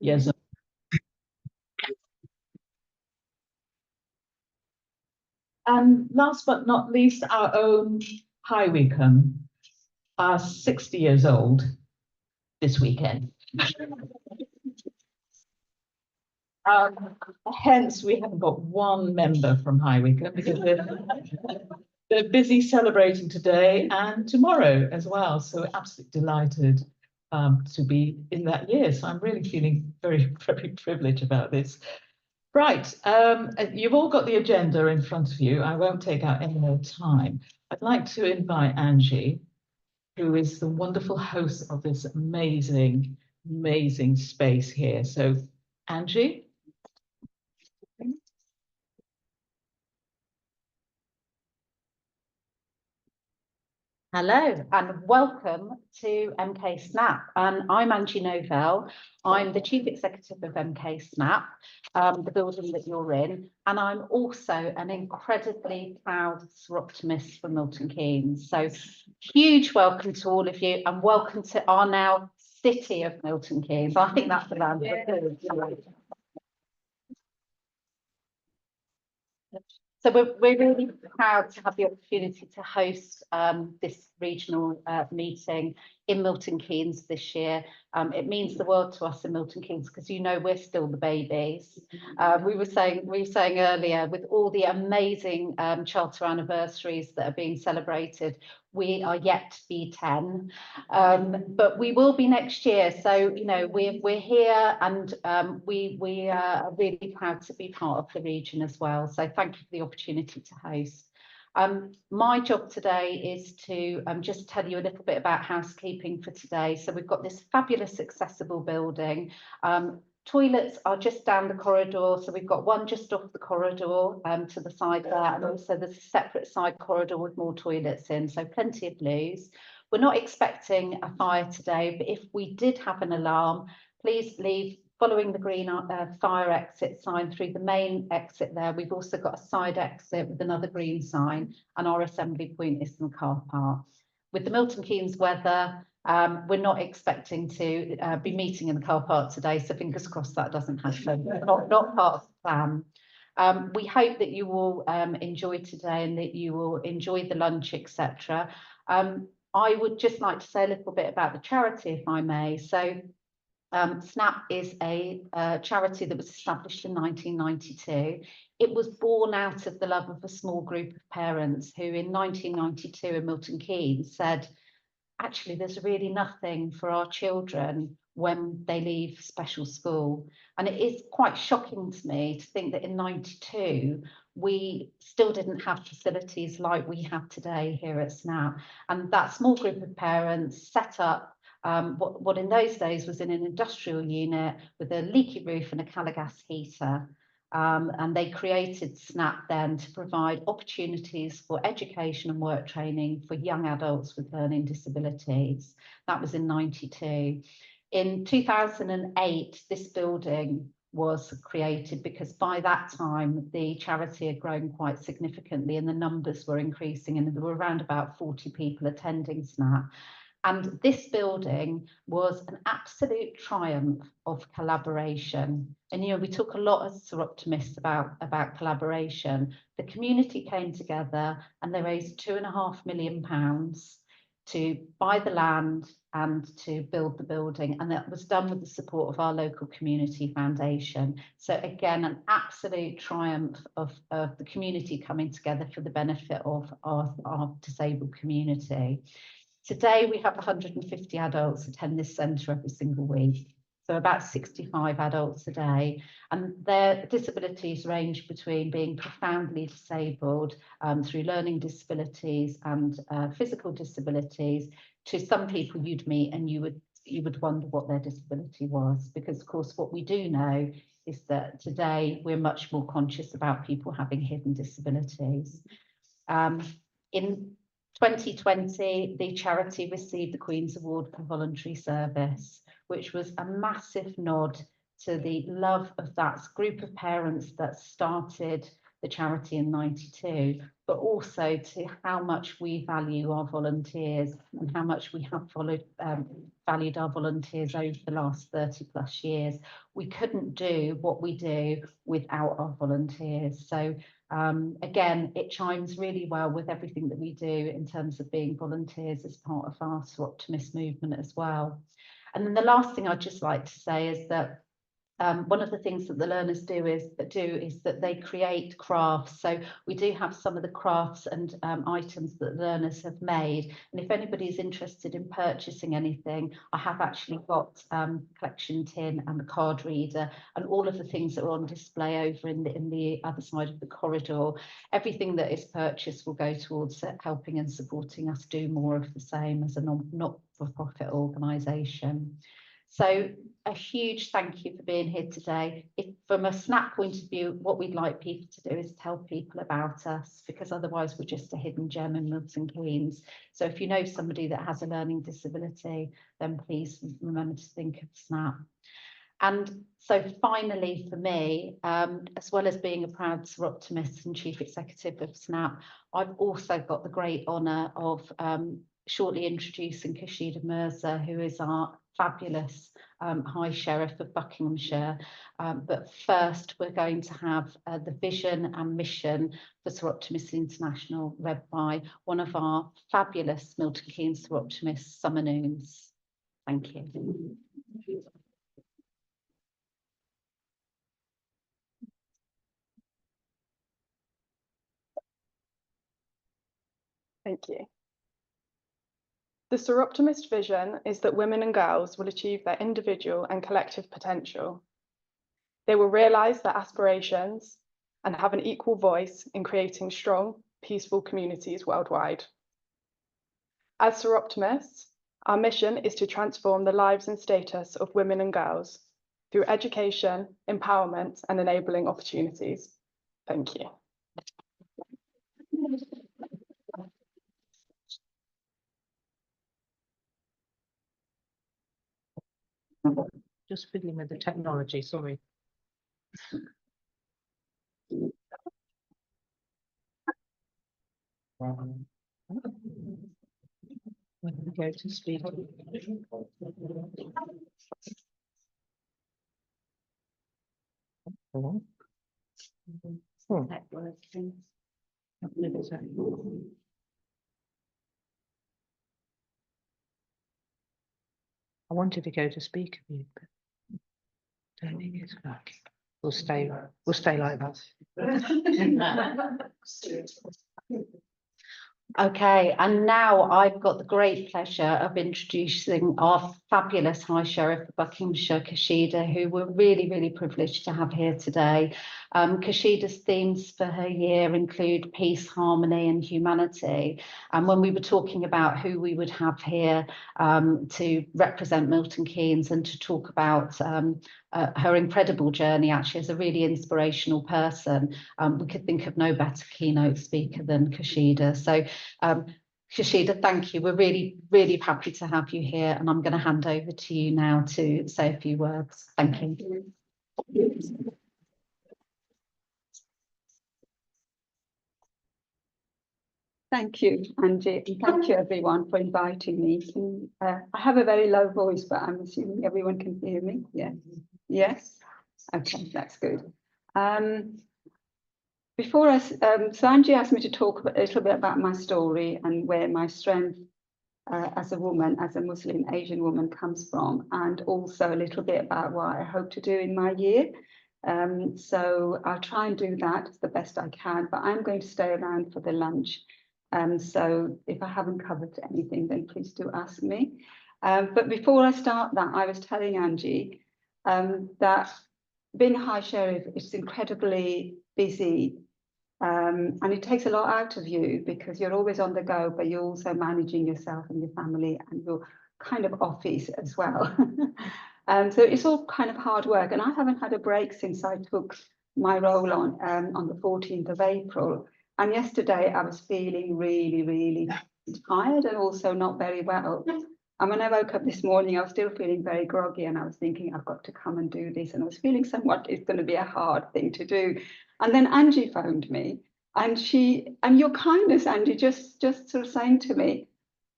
Yes. And last but not least, our own High Wycombe are 60 years old this weekend. Hence, we haven't got one member from High Wycombe because they're busy celebrating today and tomorrow as well. So absolutely delighted to be in that year. So I'm really feeling very, very privileged about this. Right, you've all got the agenda in front of you. I won't take out any more time. I'd like to invite Angie, who is the wonderful host of this amazing, amazing space here. So, Angie. Hello and welcome to MK Snap. I'm Angie Novell. I'm the Chief Executive of MK Snap, the building that you're in, and I'm also an incredibly proud Soroptimist for Milton Keynes. So huge welcome to all of you and welcome to our now city of Milton Keynes. I think that's the round of applause. So we're really proud to have the opportunity to host this regional meeting in Milton Keynes this year. It means the world to us in Milton Keynes because you know we're still the babies. We were saying earlier, with all the amazing charter anniversaries that are being celebrated, we are yet to be 10, but we will be next year. So you know we're here, and we are really proud to be part of the region as well. So thank you for the opportunity to host. My job today is to just tell you a little bit about housekeeping for today. So we've got this fabulous accessible building. Toilets are just down the corridor, so we've got one just off the corridor to the side there, and also there's a separate side corridor with more toilets in, so plenty of loos. We're not expecting a fire today, but if we did have an alarm, please leave following the green fire exit sign through the main exit there. We've also got a side exit with another green sign, and our assembly point is in the car park. With the Milton Keynes weather, we're not expecting to be meeting in the car park today, so fingers crossed that doesn't happen. Not part of the plan. We hope that you will enjoy today and that you will enjoy the lunch, etc. I would just like to say a little bit about the charity, if I may. So SNAP is a charity that was established in 1992. It was born out of the love of a small group of parents who in 1992 in Milton Keynes said, actually, there's really nothing for our children when they leave special school. And it is quite shocking to me to think that in 92, we still didn't have facilities like we have today here at SNAP. And that small group of parents set up what in those days was in an industrial unit with a leaky roof and a Calagas heater. And they created SNAP then to provide opportunities for education and work training for young adults with learning disabilities. That was in 92. In 2008, this building was created because by that time the charity had grown quite significantly and the numbers were increasing, and there were around about 40 people attending SNAP. And this building was an absolute triumph of collaboration. And, you know, we talk a lot as Soroptimists about collaboration. The community came together and they raised £2.5 million to buy the land and to build the building. And that was done with the support of our local community foundation. So again, an absolute triumph of the community coming together for the benefit of our disabled community. Today, we have 150 adults attend this centre every single week. So about 65 adults a day, and their disabilities range between being profoundly disabled through learning disabilities and physical disabilities to some people you'd meet and you would wonder what their disability was, because of course what we do know is that today we're much more conscious about people having hidden disabilities. In 2020, the charity received the Queen's Award for Voluntary Service, which was a massive nod to the love of that group of parents that started the charity in '92, but also to how much we value our volunteers and how much we have valued our volunteers over the last 30+ years. We couldn't do what we do without our volunteers. So again, it chimes really well with everything that we do in terms of being volunteers as part of our Soroptimist movement as well. And then the last thing I'd just like to say is that one of the things that the learners do is that they create crafts. So we do have some of the crafts and items that learners have made. And if anybody is interested in purchasing anything, I have actually got collection tin and the card reader and all of the things that are on display over in the other side of the corridor. Everything that is purchased will go towards helping and supporting us do more of the same as a not-for-profit organisation. So a huge thank you for being here today. From a SNAP point of view, what we'd like people to do is tell people about us, because otherwise we're just a hidden gem in Milton Keynes. So if you know somebody that has a learning disability, then please remember to think of SNAP. And so finally for me, as well as being a proud Soroptimist and Chief Executive of SNAP, I've also got the great honour of shortly introducing Kurshida Mirza, who is our fabulous High Sheriff of Buckinghamshire. But first, we're going to have the vision and mission for Soroptimist International read by one of our fabulous Milton Keynes Soroptimists, Nunes. Thank you. Thank you. The Soroptimist vision is that women and girls will achieve their individual and collective potential. They will realise their aspirations and have an equal voice in creating strong, peaceful communities worldwide. As Soroptimists, our mission is to transform the lives and status of women and girls through education, empowerment, and enabling opportunities. Thank you. Just fiddling with the technology, sorry. When we go to speak. I wanted to go to speaker view, but don't think it's working. We'll stay like that. Okay, and now I've got the great pleasure of introducing our fabulous High Sheriff of Buckinghamshire, Kurshida, who we're really, really privileged to have here today. Kurshida's themes for her year include peace, harmony and humanity. And when we were talking about who we would have here to represent Milton Keynes and to talk about her incredible journey, actually as a really inspirational person, we could think of no better keynote speaker than Kurshida. So Kurshida, thank you. We're really, really happy to have you here, and I'm going to hand over to you now to say a few words. Thank you. Thank you, Angie, and thank you everyone for inviting me. I have a very low voice, but I'm assuming everyone can hear me. Yes. Yes. Okay, that's good. So Angie asked me to talk a little bit about my story and where my strength as a woman, as a Muslim Asian woman, comes from, and also a little bit about what I hope to do in my year. So I'll try and do that as the best I can, but I'm going to stay around for the lunch. So if I haven't covered anything, then please do ask me. But before I start that, I was telling Angie that being a High Sheriff is incredibly busy, and it takes a lot out of you because you're always on the go, but you're also managing yourself and your family and your kind of office as well. So it's all kind of hard work, and I haven't had a break since I took my role on the 14th of April. And yesterday I was feeling really, really tired and also not very well. And when I woke up this morning, I was still feeling very groggy, and I was thinking, I've got to come and do this. And I was feeling somewhat it's going to be a hard thing to do. And then Angie phoned me, and your kindness, Angie, just sort of saying to me,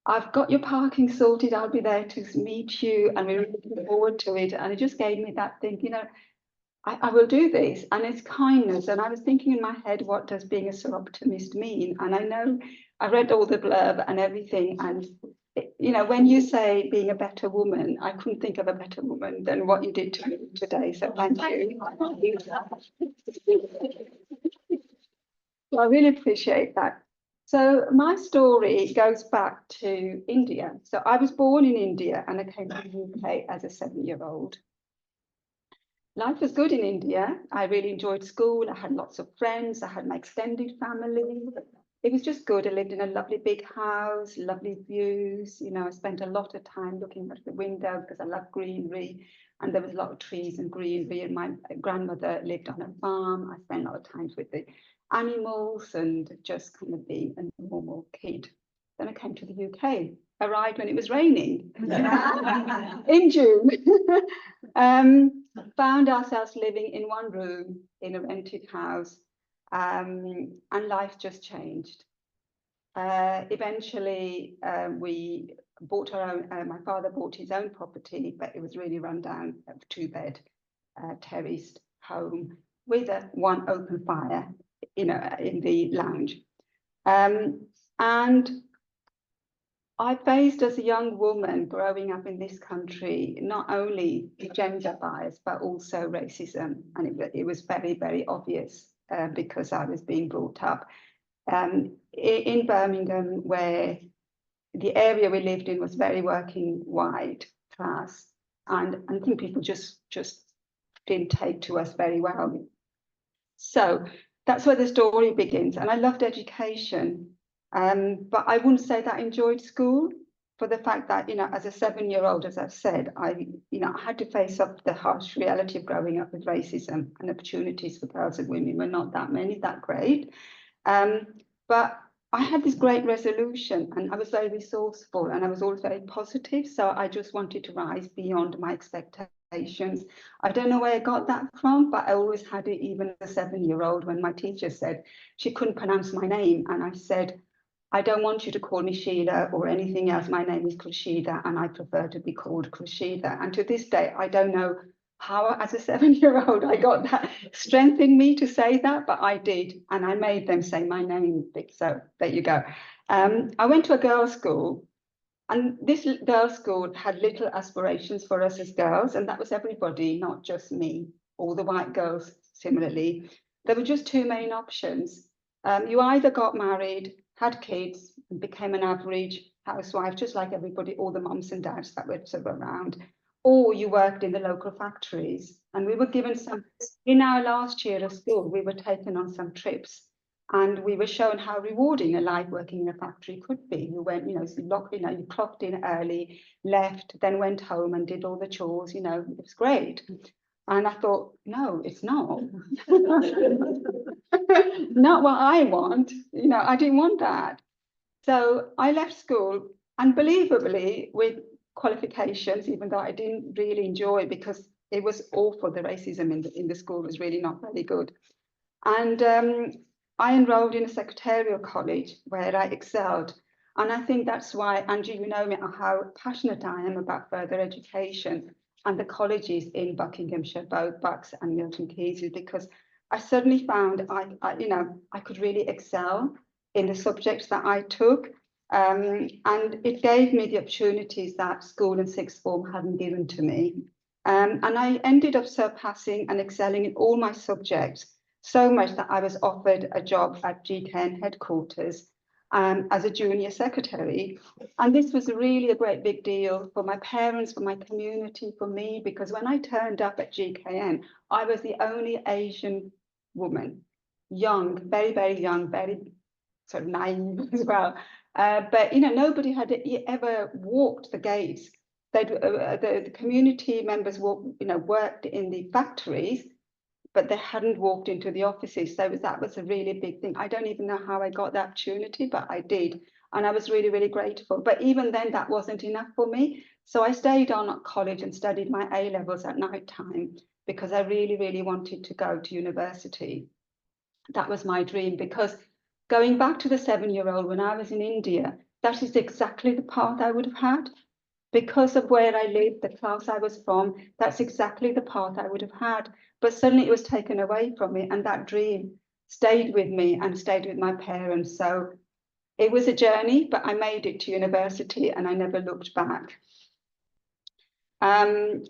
I've got your parking sorted, I'll be there to meet you, and we're looking forward to it. And it just gave me that thing, you know, I will do this, and it's kindness. And I was thinking in my head, what does being a Soroptimist mean? And I know I read all the blurb and everything, and you know, when you say being a better woman, I couldn't think of a better woman than what you did to me today. So thank you. So I really appreciate that. So my story goes back to India. So I was born in India, and I came to the UK as a 7-year-old. Life was good in India. I really enjoyed school. I had lots of friends. I had my extended family. It was just good. I lived in a lovely big house, lovely views. You know, I spent a lot of time looking out the window because I love greenery, and there was a lot of trees and greenery. And my grandmother lived on a farm. I spent a lot of time with the animals and just kind of being a normal kid. Then I came to the UK. Arrived when it was raining in June. Found ourselves living in one room in a rented house, and life just changed. Eventually, we bought our own. My father bought his own property, but it was really run down, a 2-bed terraced home with one open fire, you know, in the lounge. And I faced as a young woman growing up in this country, not only gender bias, but also racism. And it was very, very obvious because I was being brought up in Birmingham, where the area we lived in was very working wide class. And I think people just didn't take to us very well. So that's where the story begins. And I loved education. But I wouldn't say that I enjoyed school, for the fact that, you know, as a 7-year-old, as I've said, I had to face up the harsh reality of growing up with racism, and opportunities for girls and women were not that great. But I had this great resolution, and I was very resourceful, and I was always very positive. So I just wanted to rise beyond my expectations. I don't know where I got that from, but I always had it, even as a 7-year-old, when my teacher said she couldn't pronounce my name. And I said, I don't want you to call me Sheila or anything else. My name is Kurshida, and I prefer to be called Kurshida. And to this day, I don't know how, as a 7-year-old, I got that strength in me to say that, but I did. And I made them say my name. So there you go. I went to a girls' school, and this girls' school had little aspirations for us as girls. And that was everybody, not just me. All the white girls, similarly. There were just 2 main options. You either got married, had kids, and became an average housewife, just like everybody, all the mums and dads that were sort of around, or you worked in the local factories. And we were given some, in our last year of school, we were taken on some trips, and we were shown how rewarding a life working in a factory could be. You went, you know, you clocked in early, left, then went home and did all the chores, you know, it was great. And I thought, no, it's not. Not what I want. You know, I didn't want that. So I left school, unbelievably, with qualifications, even though I didn't really enjoy it, because it was awful. The racism in the school was really not very good. And I enrolled in a secretarial college where I excelled. And I think that's why, Angie, you know me, how passionate I am about further education and the colleges in Buckinghamshire, both Bucks and Milton Keynes, because I suddenly found I could really excel in the subjects that I took. And it gave me the opportunities that school and sixth form hadn't given to me. And I ended up surpassing and excelling in all my subjects, so much that I was offered a job at GKN headquarters as a junior secretary. And this was really a great big deal for my parents, for my community, for me, because when I turned up at GKN, I was the only Asian woman, young, very, very young, very sort of naive as well. But, you know, nobody had ever walked the gates. The community members worked in the factories, but they hadn't walked into the offices. So that was a really big thing. I don't even know how I got the opportunity, but I did. And I was really, really grateful. But even then, that wasn't enough for me. So I stayed on at college and studied my A-levels at night time because I really, really wanted to go to university. That was my dream, because going back to the 7-year-old when I was in India, that is exactly the path I would have had. Because of where I lived, the class I was from, that's exactly the path I would have had. But suddenly it was taken away from me, and that dream stayed with me and stayed with my parents. So it was a journey, but I made it to university and I never looked back. And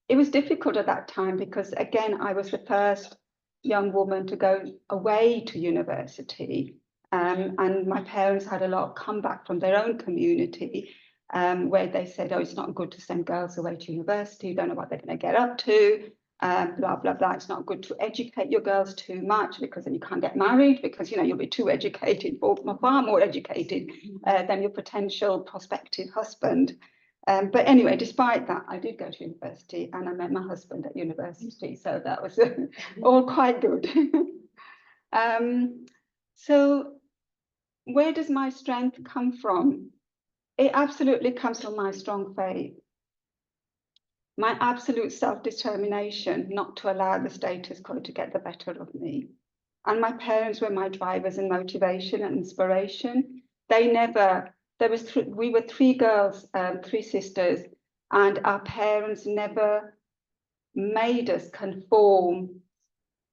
it was difficult at that time because, again, I was the first young woman to go away to university. And my parents had a lot of comeback from their own community, where they said, oh, it's not good to send girls away to university, you don't know what they're going to get up to, blah, blah, blah. It's not good to educate your girls too much because then you can't get married because, you know, you'll be too educated, or far more educated than your potential prospective husband. But anyway, despite that, I did go to university and I met my husband at university. So that was all quite good. So where does my strength come from? It absolutely comes from my strong faith. My absolute self-determination not to allow the status quo to get the better of me. And my parents were my drivers and motivation and inspiration. They never, we were 3 girls, 3 sisters, and our parents never made us conform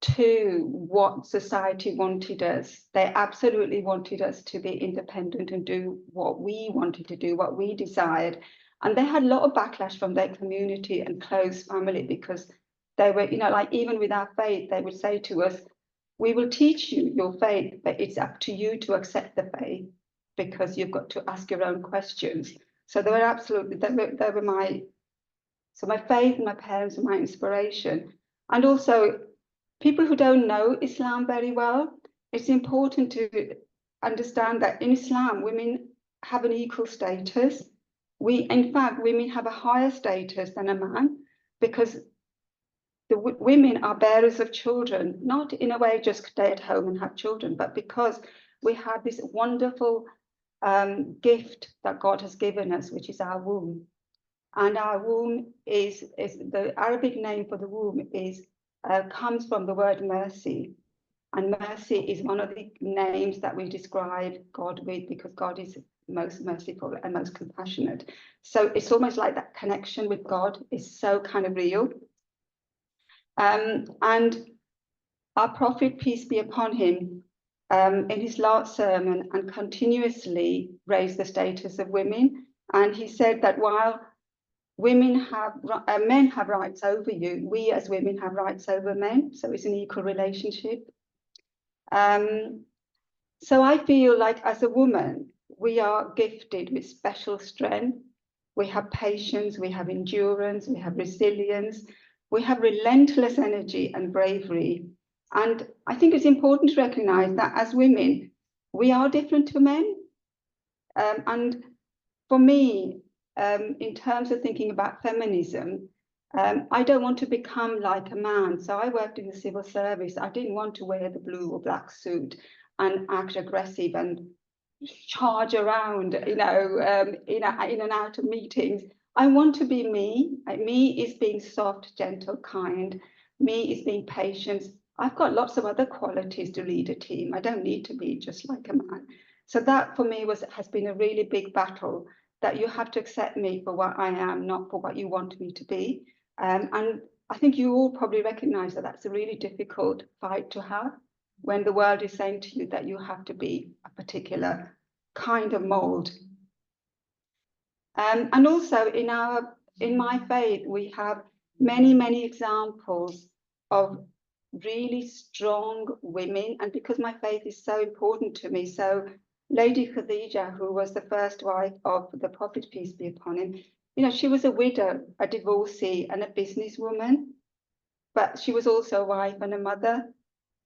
to what society wanted us. They absolutely wanted us to be independent and do what we wanted to do, what we desired. And they had a lot of backlash from their community and close family because they were, you know, like even with our faith, they would say to us, we will teach you your faith, but it's up to you to accept the faith because you've got to ask your own questions. So they were absolutely, they were my, so my faith and my parents were my inspiration. And also, people who don't know Islam very well, it's important to understand that in Islam, women have an equal status. In fact, women have a higher status than a man because the women are bearers of children, not in a way just stay at home and have children, but because we have this wonderful gift that God has given us, which is our womb. And our womb is the Arabic name for the womb is comes from the word mercy. And mercy is one of the names that we describe God with because God is most merciful and most compassionate. So it's almost like that connection with God is so kind of real. And our prophet, peace be upon him, in his last sermon and continuously raised the status of women. And he said that while men have rights over you, we as women have rights over men. So it's an equal relationship. So I feel like as a woman, we are gifted with special strength. We have patience, we have endurance, we have resilience, we have relentless energy and bravery. And I think it's important to recognize that as women, we are different to men. And for me, in terms of thinking about feminism, I don't want to become like a man. So I worked in the civil service. I didn't want to wear the blue or black suit and act aggressive and charge around, you know, in and out of meetings. I want to be me. Me is being soft, gentle, kind. Me is being patient. I've got lots of other qualities to lead a team. I don't need to be just like a man. So that for me has been a really big battle, that you have to accept me for what I am, not for what you want me to be. And I think you all probably recognize that that's a really difficult fight to have when the world is saying to you that you have to be a particular kind of mold. And also in my faith, we have many, many examples of really strong women. And because my faith is so important to me, so Lady Khadija, who was the first wife of the Prophet, peace be upon him, you know, she was a widow, a divorcee, and a businesswoman, but she was also a wife and a mother.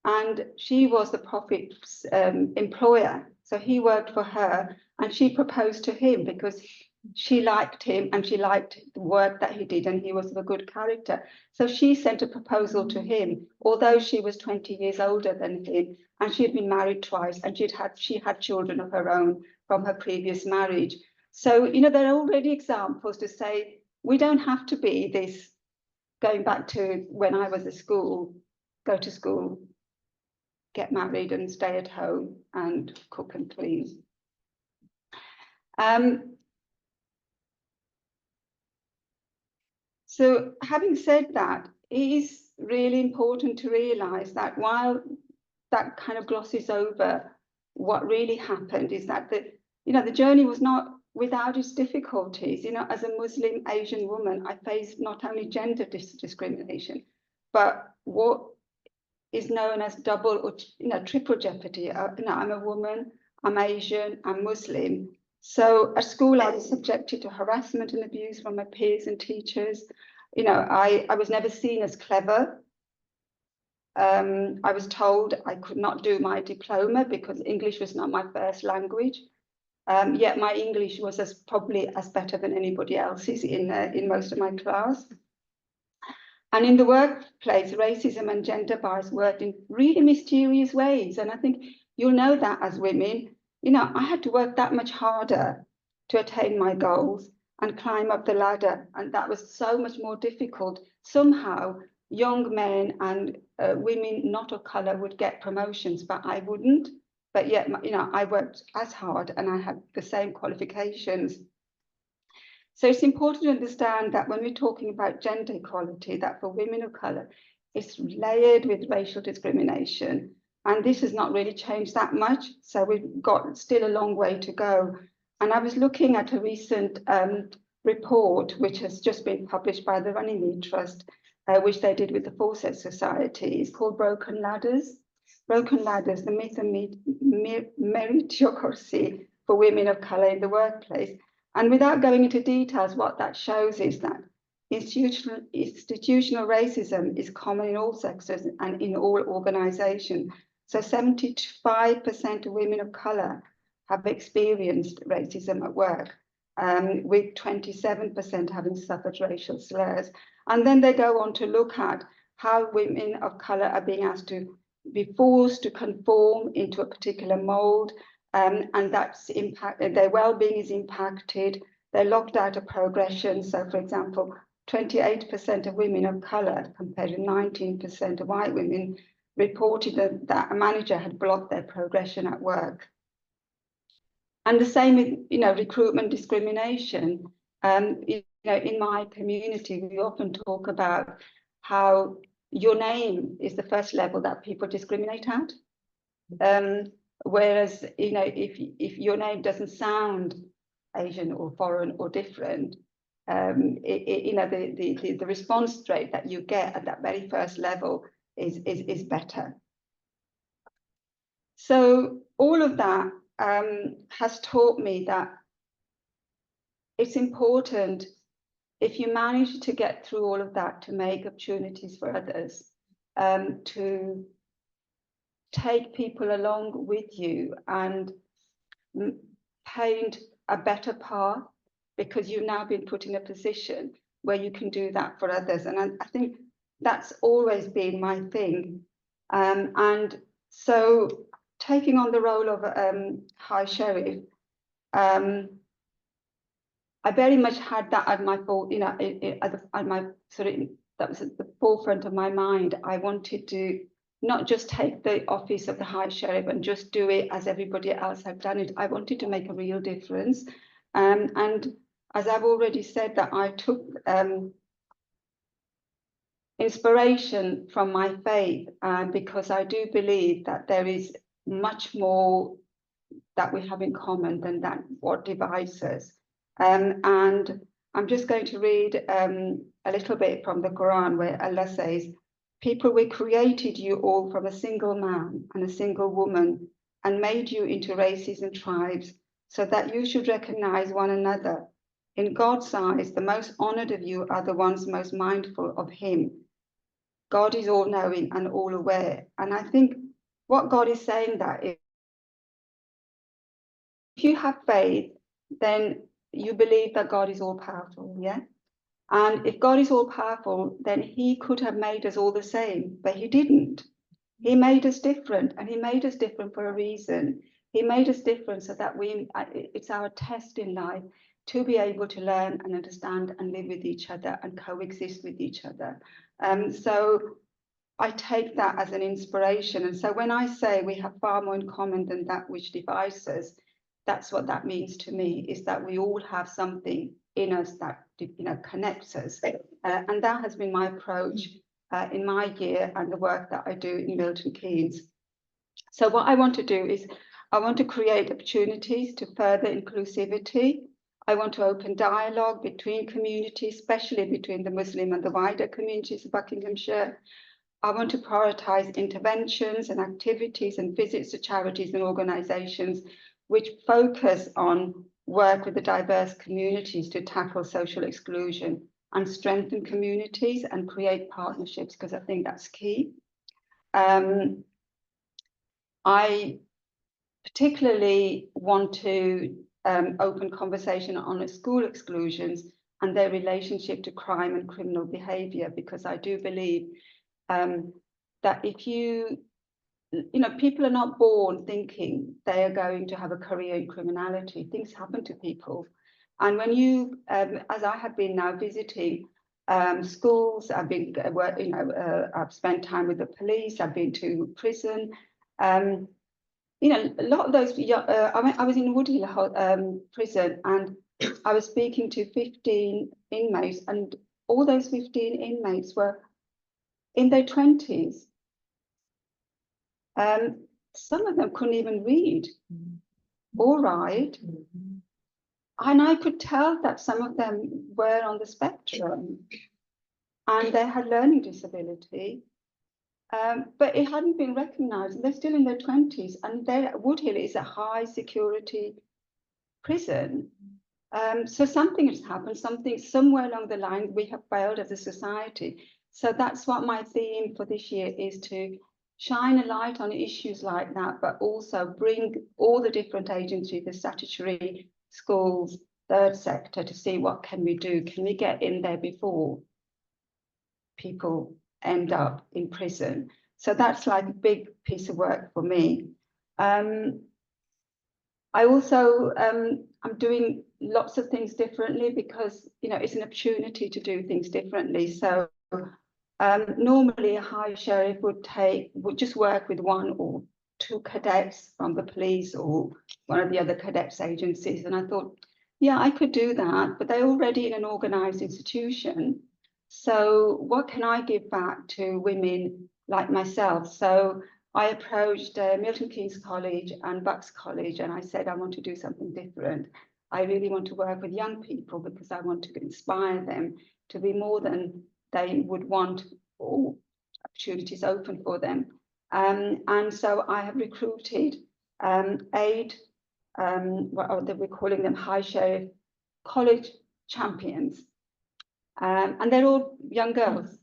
And she was the Prophet's employer. So he worked for her and she proposed to him because she liked him and she liked the work that he did and he was of a good character. So she sent a proposal to him, although she was 20 years older than him and she had been married twice and she had children of her own from her previous marriage. So, you know, there are already examples to say, we don't have to be this, going back to when I was at school, go to school, get married and stay at home and cook and clean. So having said that, it is really important to realise that while that kind of glosses over what really happened, is that the journey was not without its difficulties. You know, as a Muslim Asian woman, I faced not only gender discrimination, but what is known as double or triple jeopardy. I'm a woman, I'm Asian, I'm Muslim. So at school, I was subjected to harassment and abuse from my peers and teachers. You know, I was never seen as clever. I was told I could not do my diploma because English was not my first language. Yet my English was probably as better than anybody else's in most of my class. And in the workplace, racism and gender bias worked in really mysterious ways. And I think you'll know that as women, you know, I had to work that much harder to attain my goals and climb up the ladder. And that was so much more difficult. Somehow, young men and women not of colour would get promotions, but I wouldn't. But yet, you know, I worked as hard and I had the same qualifications. So it's important to understand that when we're talking about gender equality, that for women of colour, it's layered with racial discrimination. And this has not really changed that much. So we've got still a long way to go. And I was looking at a recent report, which has just been published by the Runnymede Trust, which they did with the Fawcett Society. It's called Broken Ladders. Broken Ladders, the myth and meritocracy for women of colour in the workplace. And without going into details, what that shows is that institutional racism is common in all sectors and in all organisations. So 75% of women of colour have experienced racism at work, with 27% having suffered racial slurs. And then they go on to look at how women of colour are being asked to be forced to conform into a particular mould, and that's impacted, their well-being is impacted, they're locked out of progression. So for example, 28% of women of colour compared to 19% of white women reported that a manager had blocked their progression at work. And the same with, you know, recruitment discrimination. You know, in my community, we often talk about how your name is the first level that people discriminate at. Whereas, you know, if your name doesn't sound Asian or foreign or different, you know, the response rate that you get at that very first level is better. So all of that has taught me that it's important, if you manage to get through all of that, to make opportunities for others, to take people along with you and paint a better path, because you've now been put in a position where you can do that for others. And I think that's always been my thing. And so taking on the role of High Sheriff, I very much had that at my thought, you know, at my sort of, that was at the forefront of my mind. I wanted to not just take the office of the High Sheriff and just do it as everybody else had done it. I wanted to make a real difference. And as I've already said, that I took inspiration from my faith, because I do believe that there is much more that we have in common than that what divides us. And I'm just going to read a little bit from the Quran, where Allah says, "People, we created you all from a single man and a single woman and made you into races and tribes so that you should recognize one another. In God's eyes, the most honored of you are the ones most mindful of him. God is all knowing and all aware." And I think what God is saying that is, if you have faith, then you believe that God is all powerful, yeah? And if God is all powerful, then he could have made us all the same, but he didn't. He made us different, and he made us different for a reason. He made us different so that it's our test in life to be able to learn and understand and live with each other and coexist with each other. So I take that as an inspiration. And so when I say we have far more in common than that which divides us, that's what that means to me, is that we all have something in us that, you know, connects us. And that has been my approach in my year and the work that I do in Milton Keynes. So what I want to do is I want to create opportunities to further inclusivity. I want to open dialogue between communities, especially between the Muslim and the wider communities of Buckinghamshire. I want to prioritise interventions and activities and visits to charities and organisations which focus on work with the diverse communities to tackle social exclusion and strengthen communities and create partnerships, because I think that's key. I particularly want to open conversation on school exclusions and their relationship to crime and criminal behaviour, because I do believe that if you know, people are not born thinking they are going to have a career in criminality. Things happen to people. And when you, as I have been now visiting schools, I've been, you know, I've spent time with the police, I've been to prison. You know, a lot of those, I was in Woodhill prison, and I was speaking to 15 inmates, and all those 15 inmates were in their 20s. Some of them couldn't even read or write. And I could tell that some of them were on the spectrum and they had learning disability, but it hadn't been recognised. They're still in their 20s, and Woodhill is a high security prison. So something has happened, somewhere along the line we have failed as a society. So that's what my theme for this year is, to shine a light on issues like that, but also bring all the different agencies, the statutory, schools, third sector, to see what can we do. Can we get in there before people end up in prison? So that's like a big piece of work for me. I also, I'm doing lots of things differently because, you know, it's an opportunity to do things differently. So normally a high sheriff would just work with 1 or 2 cadets from the police or one of the other cadets agencies. And I thought, yeah, I could do that, but they're already in an organised institution. So what can I give back to women like myself? So I approached Milton Keynes College and Bucks College, and I said, I want to do something different. I really want to work with young people because I want to inspire them to be more than they would want, or opportunities open for them. And so I have recruited 8, we're calling them High Sheriff College champions. And they're all young girls.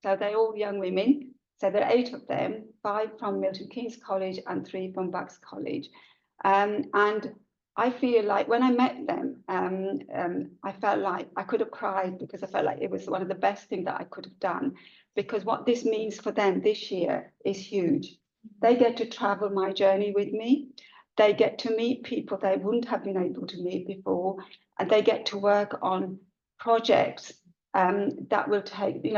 So they're all young women. So there are 8 of them, 5 from Milton Keynes College and 3 from Bucks College. And I feel like when I met them, I felt like I could have cried, because I felt like it was one of the best things that I could have done, because what this means for them this year is huge. They get to travel my journey with me. They get to meet people they wouldn't have been able to meet before, and they get to work on projects that will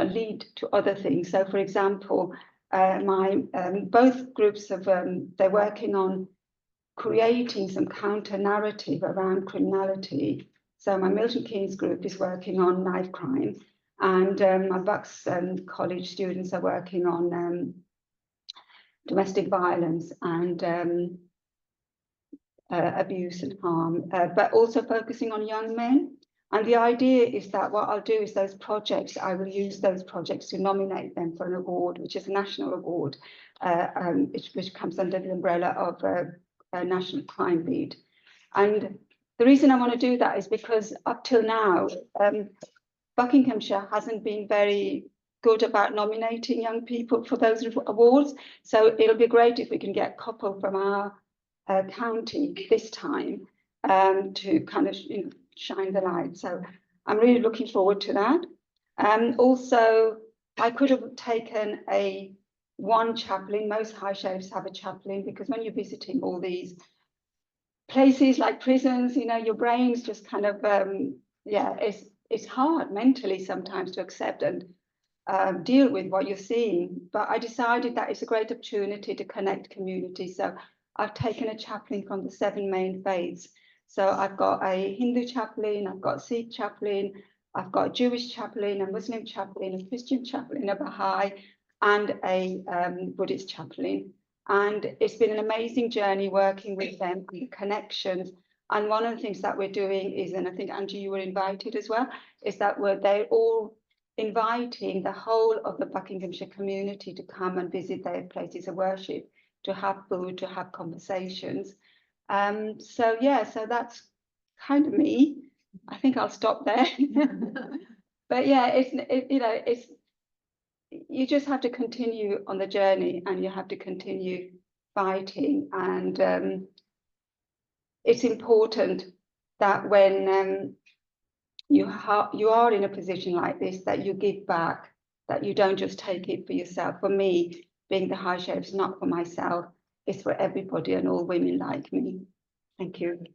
lead to other things. So, for example, both groups of they're working on creating some counter narrative around criminality. So my Milton Keynes group is working on knife crime, and my Bucks College students are working on domestic violence and abuse and harm, but also focusing on young men. And the idea is that what I'll do is those projects, I will use those projects to nominate them for an award, which is a national award, which comes under the umbrella of a national crime beat. And the reason I want to do that is because up till now, Buckinghamshire hasn't been very good about nominating young people for those awards. So it'll be great if we can get a couple from our county this time to kind of shine the light. So I'm really looking forward to that. Also, I could have taken one chaplain. Most high sheriffs have a chaplain, because when you're visiting all these places like prisons, you know, your brain's just kind of, yeah, it's hard mentally sometimes to accept and deal with what you're seeing. But I decided that it's a great opportunity to connect communities. So I've taken a chaplain from the 7 main faiths. So I've got a Hindu chaplain, I've got a Sikh chaplain, I've got a Jewish chaplain, a Muslim chaplain, a Christian chaplain, a Baha'i, and a Buddhist chaplain. And it's been an amazing journey working with them, the connections. And one of the things that we're doing is, and I think Angie, you were invited as well, is that they're all inviting the whole of the Buckinghamshire community to come and visit their places of worship, to have food, to have conversations. So yeah, so that's kind of me. I think I'll stop there. But yeah, it's you just have to continue on the journey, and you have to continue fighting. And it's important that when you are in a position like this, that you give back, that you don't just take it for yourself. For me, being the High Sheriff is not for myself, it's for everybody and all women like me. Thank you.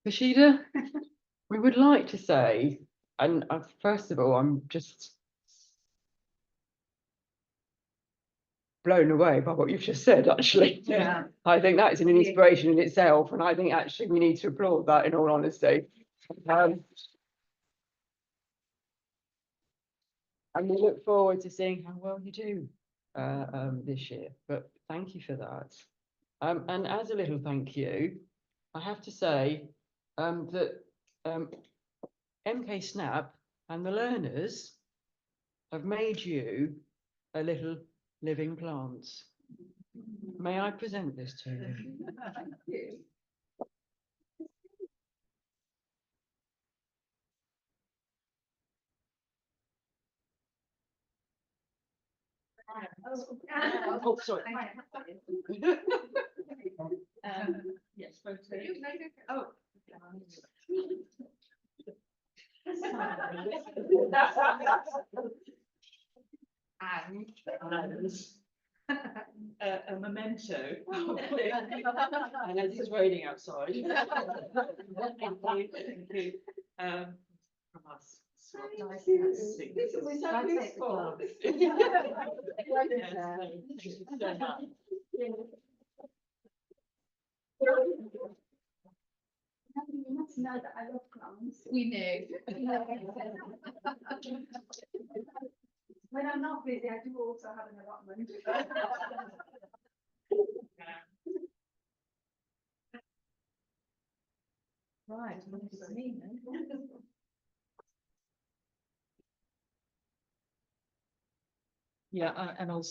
Kurshida, we would like to say, and first of all, I'm just blown away by what you've just said, actually. Yeah. I think that is an inspiration in itself, and I think actually we need to applaud that, in all honesty. And we look forward to seeing how well you do this year, but thank you for that. And as a little thank you, I have to say that MK Snap and the learners have made you a little living plant. May I present this to you? Oh, sorry. Yes, both. Oh. And a memento. And as it's raining outside. Thank you. From us. Was that useful? Thank you so much. You must know that I love clowns. We knew. When I'm not busy, I do also have an allotment. Right, well, it's me then. Yeah, and also